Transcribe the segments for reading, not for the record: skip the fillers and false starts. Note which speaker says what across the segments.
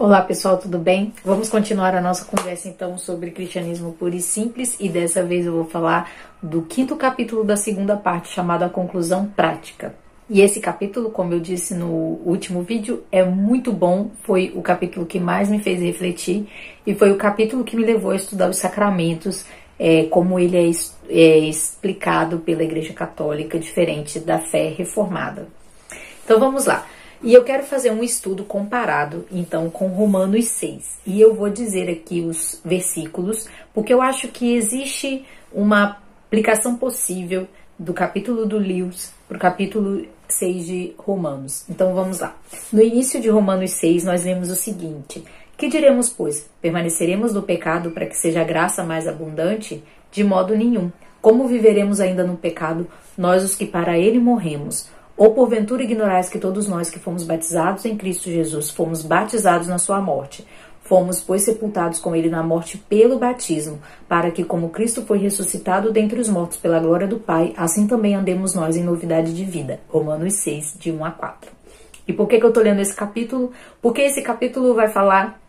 Speaker 1: Olá pessoal, tudo bem? Vamos continuar a nossa conversa então sobre cristianismo puro e simples, e dessa vez eu vou falar do 5º capítulo da segunda parte, chamado A Conclusão Prática. E esse capítulo, como eu disse no último vídeo, é muito bom, foi o capítulo que mais me fez refletir e foi o capítulo que me levou a estudar os sacramentos, como ele é explicado pela Igreja Católica, diferente da fé reformada. Então vamos lá. E eu quero fazer um estudo comparado, então, com Romanos 6. E eu vou dizer aqui os versículos, porque eu acho que existe uma aplicação possível do capítulo do Lewis para o capítulo 6 de Romanos. Então vamos lá. No início de Romanos 6, nós lemos o seguinte: que diremos, pois? Permaneceremos no pecado para que seja a graça mais abundante? De modo nenhum. Como viveremos ainda no pecado, nós os que para ele morremos? Ou porventura ignorais que todos nós que fomos batizados em Cristo Jesus fomos batizados na sua morte? Fomos, pois, sepultados com ele na morte pelo batismo, para que, como Cristo foi ressuscitado dentre os mortos pela glória do Pai, assim também andemos nós em novidade de vida. Romanos 6, de 1 a 4. E por que eu estou lendo esse capítulo? Porque esse capítulo vai falar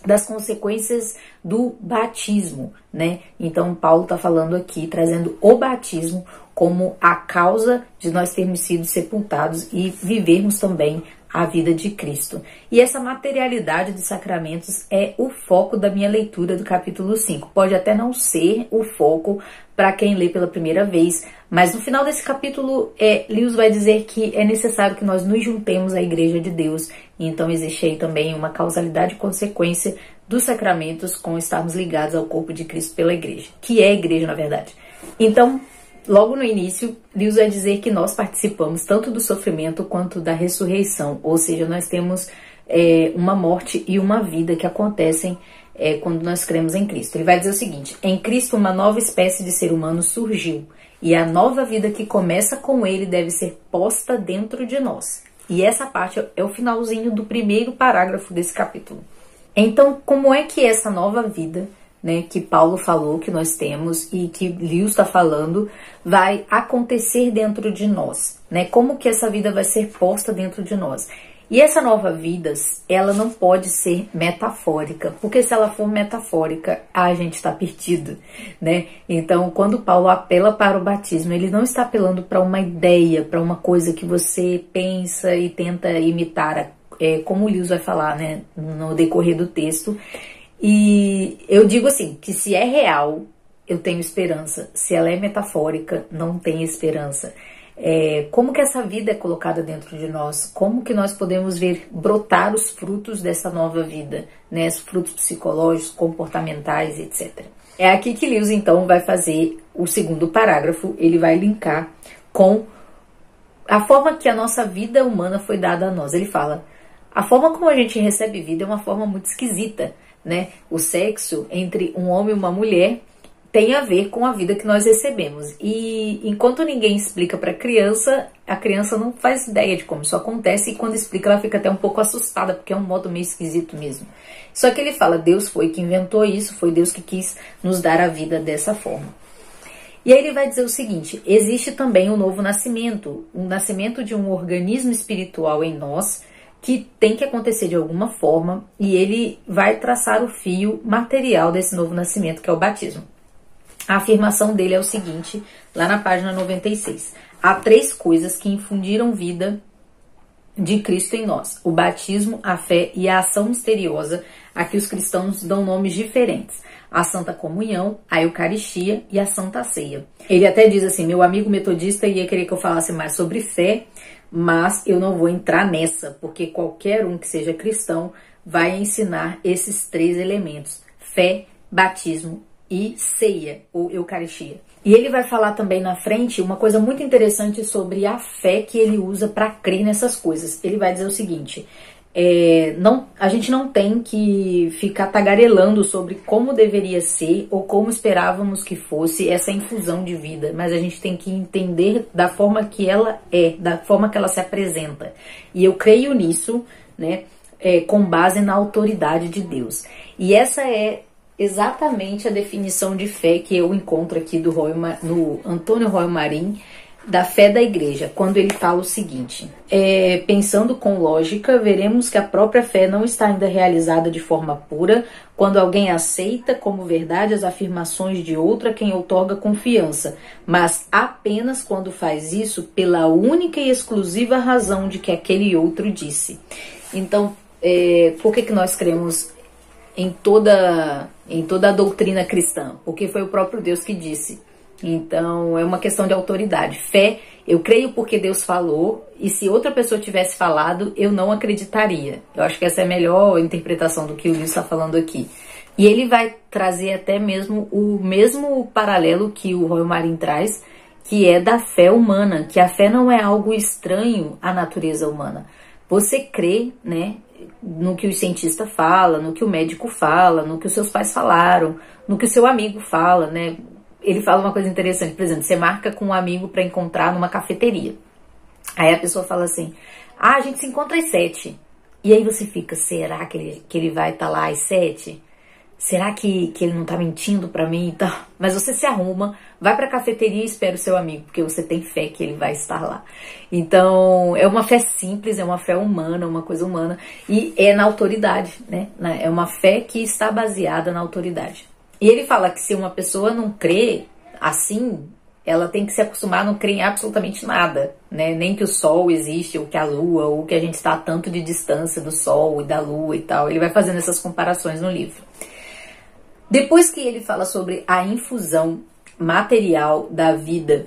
Speaker 1: das consequências do batismo, né? Então Paulo está falando aqui, trazendo o batismo como a causa de nós termos sido sepultados e vivermos também a vida de Cristo. E essa materialidade dos sacramentos é o foco da minha leitura do capítulo 5. Pode até não ser o foco para quem lê pela primeira vez, mas no final desse capítulo, Lewis vai dizer que é necessário que nós nos juntemos à Igreja de Deus. E então existe aí também uma causalidade e consequência dos sacramentos com estarmos ligados ao corpo de Cristo pela Igreja, que é a Igreja, na verdade. Então, logo no início, Lewis vai dizer que nós participamos tanto do sofrimento quanto da ressurreição, ou seja, nós temos uma morte e uma vida que acontecem quando nós cremos em Cristo. Ele vai dizer o seguinte: em Cristo uma nova espécie de ser humano surgiu, e a nova vida que começa com ele deve ser posta dentro de nós. E essa parte é o finalzinho do primeiro parágrafo desse capítulo. Então, como é que essa nova vida, né, que Paulo falou que nós temos e que Lewis está falando, vai acontecer dentro de nós, né? Como que essa vida vai ser posta dentro de nós? E essa nova vida, ela não pode ser metafórica, porque se ela for metafórica, a gente está perdido, né? Então, quando Paulo apela para o batismo, ele não está apelando para uma ideia, para uma coisa que você pensa e tenta imitar, como o Lewis vai falar, né, no decorrer do texto. E eu digo assim, que se é real, eu tenho esperança. Se ela é metafórica, não tem esperança. Como que essa vida é colocada dentro de nós? Como que nós podemos ver brotar os frutos dessa nova vida, né? Os frutos psicológicos, comportamentais, etc. É aqui que Lewis, então, vai fazer o segundo parágrafo. Ele vai linkar com a forma que a nossa vida humana foi dada a nós. Ele fala: a forma como a gente recebe vida é uma forma muito esquisita, né? O sexo entre um homem e uma mulher tem a ver com a vida que nós recebemos. E enquanto ninguém explica para a criança não faz ideia de como isso acontece, e quando explica ela fica até um pouco assustada, porque é um modo meio esquisito mesmo. Só que ele fala, Deus foi que inventou isso, foi Deus que quis nos dar a vida dessa forma. E aí ele vai dizer o seguinte: existe também um novo nascimento, um nascimento de um organismo espiritual em nós, que tem que acontecer de alguma forma, e ele vai traçar o fio material desse novo nascimento, que é o batismo. A afirmação dele é o seguinte, lá na página 96. Há 3 coisas que infundiram vida de Cristo em nós: o batismo, a fé e a ação misteriosa, a que os cristãos dão nomes diferentes: a Santa Comunhão, a Eucaristia e a Santa Ceia. Ele até diz assim: meu amigo metodista ia querer que eu falasse mais sobre fé, mas eu não vou entrar nessa, porque qualquer um que seja cristão vai ensinar esses 3 elementos: fé, batismo e ceia, ou Eucaristia. E ele vai falar também na frente uma coisa muito interessante sobre a fé que ele usa para crer nessas coisas. Ele vai dizer o seguinte: a gente não tem que ficar tagarelando sobre como deveria ser ou como esperávamos que fosse essa infusão de vida, mas a gente tem que entender da forma que ela é, da forma que ela se apresenta. E eu creio nisso, né, com base na autoridade de Deus. E essa é exatamente a definição de fé que eu encontro aqui no Antônio Royo Marim, da fé da igreja, quando ele fala o seguinte: pensando com lógica, veremos que a própria fé não está ainda realizada de forma pura quando alguém aceita como verdade as afirmações de outro a quem outorga confiança, mas apenas quando faz isso pela única e exclusiva razão de que aquele outro disse. Então, por que nós cremos em toda a doutrina cristã? Porque foi o próprio Deus que disse. Então, é uma questão de autoridade. Fé, eu creio porque Deus falou, e se outra pessoa tivesse falado, eu não acreditaria. Eu acho que essa é a melhor interpretação do que o livro está falando aqui. E ele vai trazer até mesmo o mesmo paralelo que o Roy Marin traz, que é da fé humana, que a fé não é algo estranho à natureza humana. Você crê, né, no que o cientista fala, no que o médico fala, no que os seus pais falaram, no que o seu amigo fala, né? Ele fala uma coisa interessante, por exemplo, você marca com um amigo para encontrar numa cafeteria. Aí a pessoa fala assim: a gente se encontra às 7. E aí você fica: será que ele vai estar lá às 7? Será que ele não tá mentindo pra mim e tal? Mas você se arruma, vai pra cafeteria e espera o seu amigo, porque você tem fé que ele vai estar lá. Então, é uma fé simples, é uma fé humana, uma coisa humana, e é na autoridade, né? É uma fé que está baseada na autoridade. E ele fala que se uma pessoa não crê assim, ela tem que se acostumar a não crer em absolutamente nada, né? Nem que o sol existe, ou que a lua, ou que a gente está a tanto de distância do sol e da lua e tal. Ele vai fazendo essas comparações no livro. Depois que ele fala sobre a infusão material da vida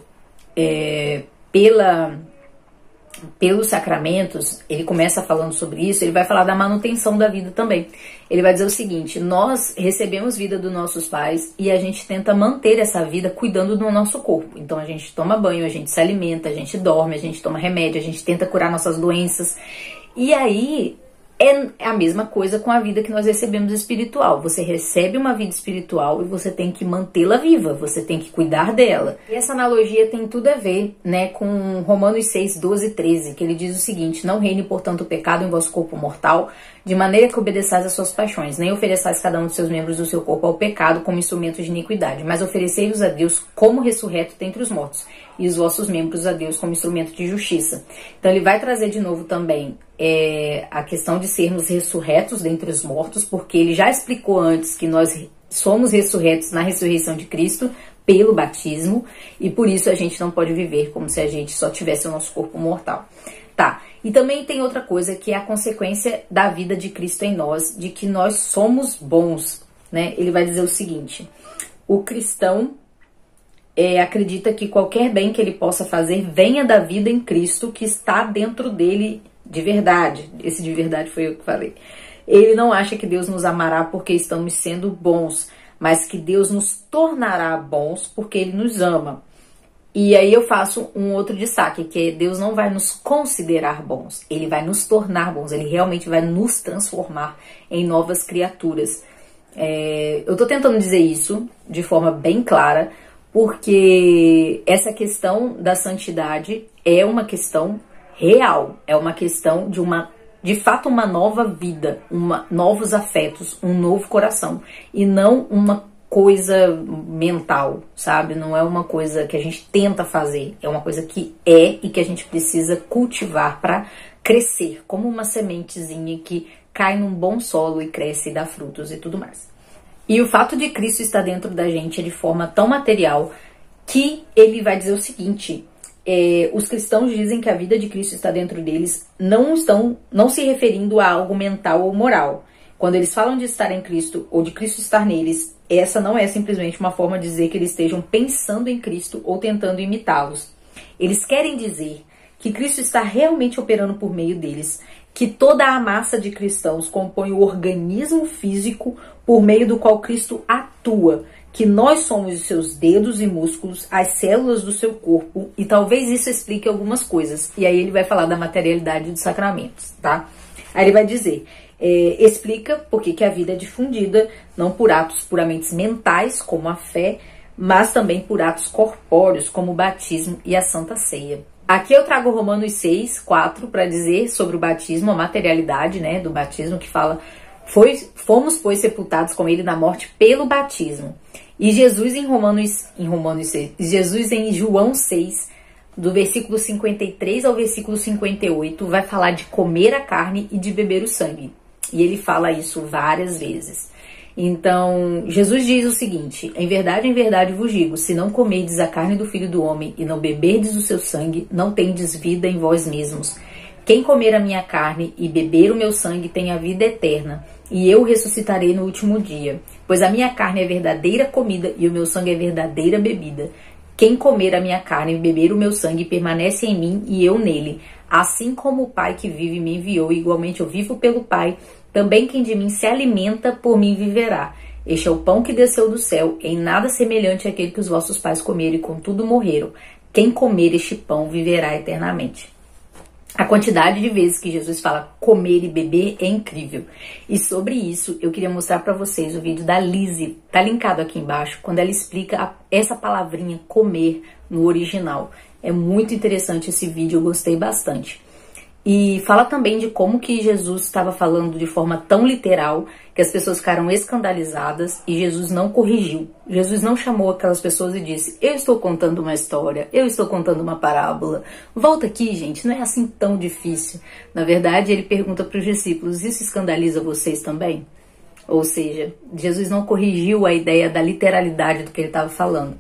Speaker 1: pelos sacramentos, ele começa falando sobre isso, ele vai falar da manutenção da vida também. Ele vai dizer o seguinte: nós recebemos vida dos nossos pais e a gente tenta manter essa vida cuidando do nosso corpo. Então a gente toma banho, a gente se alimenta, a gente dorme, a gente toma remédio, a gente tenta curar nossas doenças. E aí é a mesma coisa com a vida que nós recebemos espiritual. Você recebe uma vida espiritual e você tem que mantê-la viva, você tem que cuidar dela. E essa analogia tem tudo a ver, né, com Romanos 6, 12 e 13, que ele diz o seguinte: não reine, portanto, o pecado em vosso corpo mortal, de maneira que obedeçais às suas paixões, nem ofereçais cada um dos seus membros do seu corpo ao pecado como instrumentos de iniquidade, mas oferecei-vos a Deus como ressurreto dentre os mortos, e os vossos membros a Deus como instrumento de justiça. Então ele vai trazer de novo também a questão de sermos ressurretos dentre os mortos, porque ele já explicou antes que nós somos ressurretos na ressurreição de Cristo pelo batismo, e por isso a gente não pode viver como se a gente só tivesse o nosso corpo mortal. Tá, e também tem outra coisa que é a consequência da vida de Cristo em nós, de que nós somos bons, né? Ele vai dizer o seguinte: o cristão acredita que qualquer bem que ele possa fazer venha da vida em Cristo que está dentro dele de verdade. Esse de verdade foi eu que falei. Ele não acha que Deus nos amará porque estamos sendo bons, mas que Deus nos tornará bons porque Ele nos ama. E aí eu faço um outro destaque, que Deus não vai nos considerar bons, Ele vai nos tornar bons, Ele realmente vai nos transformar em novas criaturas. Eu tô tentando dizer isso de forma bem clara, porque essa questão da santidade é uma questão real, é uma questão de fato uma nova vida, novos afetos, um novo coração, e não uma coisa mental, sabe? Não é uma coisa que a gente tenta fazer, é uma coisa que e que a gente precisa cultivar para crescer, como uma sementezinha que cai num bom solo e cresce e dá frutos e tudo mais. E o fato de Cristo estar dentro da gente é de forma tão material que ele vai dizer o seguinte: os cristãos dizem que a vida de Cristo está dentro deles, não se referindo a algo mental ou moral. Quando eles falam de estar em Cristo ou de Cristo estar neles, essa não é simplesmente uma forma de dizer que eles estejam pensando em Cristo ou tentando imitá-los. Eles querem dizer que Cristo está realmente operando por meio deles, que toda a massa de cristãos compõe o organismo físico por meio do qual Cristo atua, que nós somos os seus dedos e músculos, as células do seu corpo, e talvez isso explique algumas coisas. E aí ele vai falar da materialidade dos sacramentos, tá? Aí ele vai dizer, explica por que a vida é difundida, não por atos puramente mentais, como a fé, mas também por atos corpóreos, como o batismo e a Santa Ceia. Aqui eu trago Romanos 6, 4, para dizer sobre o batismo, a materialidade, né, do batismo, que fala: fomos, pois, sepultados com ele na morte pelo batismo. E Jesus em João 6, do versículo 53 ao versículo 58, vai falar de comer a carne e de beber o sangue. E ele fala isso várias vezes. Então, Jesus diz o seguinte: em verdade vos digo, se não comerdes a carne do Filho do Homem e não beberdes o seu sangue, não tendes vida em vós mesmos. Quem comer a minha carne e beber o meu sangue tem a vida eterna, e eu ressuscitarei no último dia. Pois a minha carne é verdadeira comida e o meu sangue é verdadeira bebida. Quem comer a minha carne e beber o meu sangue permanece em mim e eu nele. Assim como o Pai que vive me enviou, igualmente eu vivo pelo Pai, também quem de mim se alimenta, por mim viverá. Este é o pão que desceu do céu, em nada semelhante àquele que os vossos pais comeram e contudo morreram. Quem comer este pão viverá eternamente. A quantidade de vezes que Jesus fala comer e beber é incrível. E sobre isso, eu queria mostrar para vocês o vídeo da Lizzie, tá linkado aqui embaixo, quando ela explica essa palavrinha comer no original. É muito interessante esse vídeo, eu gostei bastante. E fala também de como que Jesus estava falando de forma tão literal que as pessoas ficaram escandalizadas e Jesus não corrigiu. Jesus não chamou aquelas pessoas e disse: eu estou contando uma história, eu estou contando uma parábola. Volta aqui, gente, não é assim tão difícil. Na verdade, ele pergunta para os discípulos: isso escandaliza vocês também? Ou seja, Jesus não corrigiu a ideia da literalidade do que ele estava falando.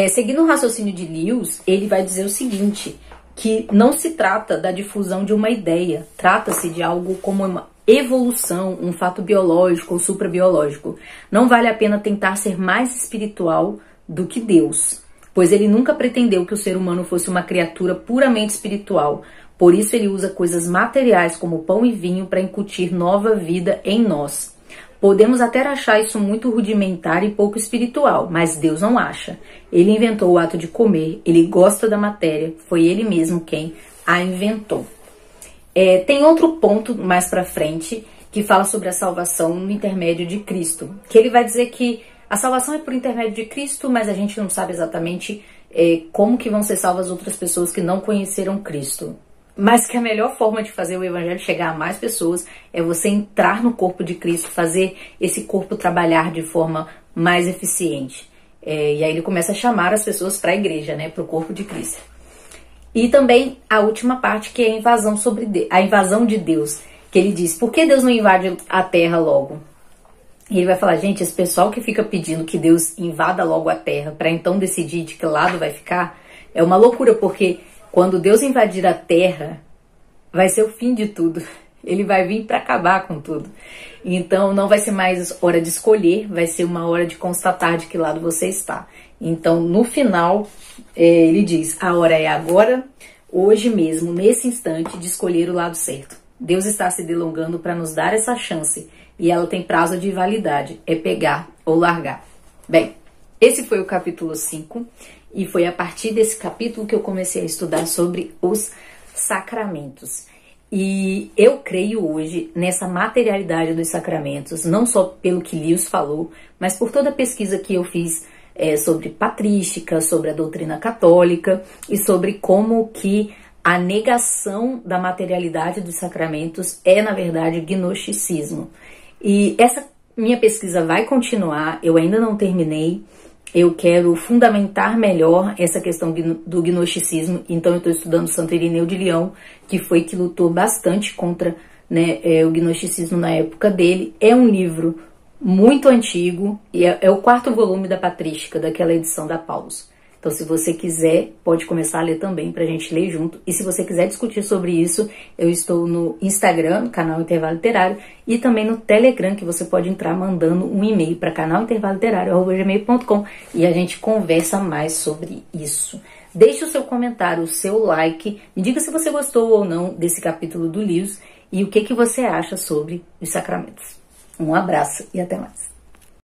Speaker 1: Seguindo o raciocínio de Lewis, ele vai dizer o seguinte: que não se trata da difusão de uma ideia, trata-se de algo como uma evolução, um fato biológico ou suprabiológico. Não vale a pena tentar ser mais espiritual do que Deus, pois ele nunca pretendeu que o ser humano fosse uma criatura puramente espiritual. Por isso ele usa coisas materiais como pão e vinho para incutir nova vida em nós. Podemos até achar isso muito rudimentar e pouco espiritual, mas Deus não acha. Ele inventou o ato de comer, ele gosta da matéria, foi ele mesmo quem a inventou. Tem outro ponto mais pra frente que fala sobre a salvação no intermédio de Cristo, que ele vai dizer que a salvação é por intermédio de Cristo, mas a gente não sabe exatamente como que vão ser salvas outras pessoas que não conheceram Cristo. Mas que a melhor forma de fazer o evangelho chegar a mais pessoas é você entrar no corpo de Cristo, fazer esse corpo trabalhar de forma mais eficiente. E aí ele começa a chamar as pessoas para a igreja, né, para o corpo de Cristo. E também a última parte, que é a invasão de Deus, que ele diz: por que Deus não invade a terra logo? E ele vai falar: gente, esse pessoal que fica pedindo que Deus invada logo a terra para então decidir de que lado vai ficar, é uma loucura, porque quando Deus invadir a terra, vai ser o fim de tudo. Ele vai vir para acabar com tudo. Então não vai ser mais hora de escolher, vai ser uma hora de constatar de que lado você está. Então no final ele diz: a hora é agora, hoje mesmo, nesse instante, de escolher o lado certo. Deus está se delongando para nos dar essa chance e ela tem prazo de validade, é pegar ou largar. Bem, esse foi o capítulo 5 e foi a partir desse capítulo que eu comecei a estudar sobre os sacramentos. E eu creio hoje nessa materialidade dos sacramentos, não só pelo que Lewis falou, mas por toda a pesquisa que eu fiz sobre patrística, sobre a doutrina católica e sobre como que a negação da materialidade dos sacramentos é, na verdade, gnosticismo. E essa minha pesquisa vai continuar, eu ainda não terminei. Eu quero fundamentar melhor essa questão do gnosticismo, então eu estou estudando Santo Irineu de Leão, que lutou bastante contra, né, o gnosticismo na época dele. É um livro muito antigo e é o 4º volume da Patrística, daquela edição da Paulus. Então, se você quiser, pode começar a ler também, para a gente ler junto. E se você quiser discutir sobre isso, eu estou no Instagram, no canal Intervalo Literário, e também no Telegram, que você pode entrar mandando um e-mail para canalintervaloliterário@gmail.com e a gente conversa mais sobre isso. Deixe o seu comentário, o seu like, me diga se você gostou ou não desse capítulo do Lewis e o que você acha sobre os sacramentos. Um abraço e até mais.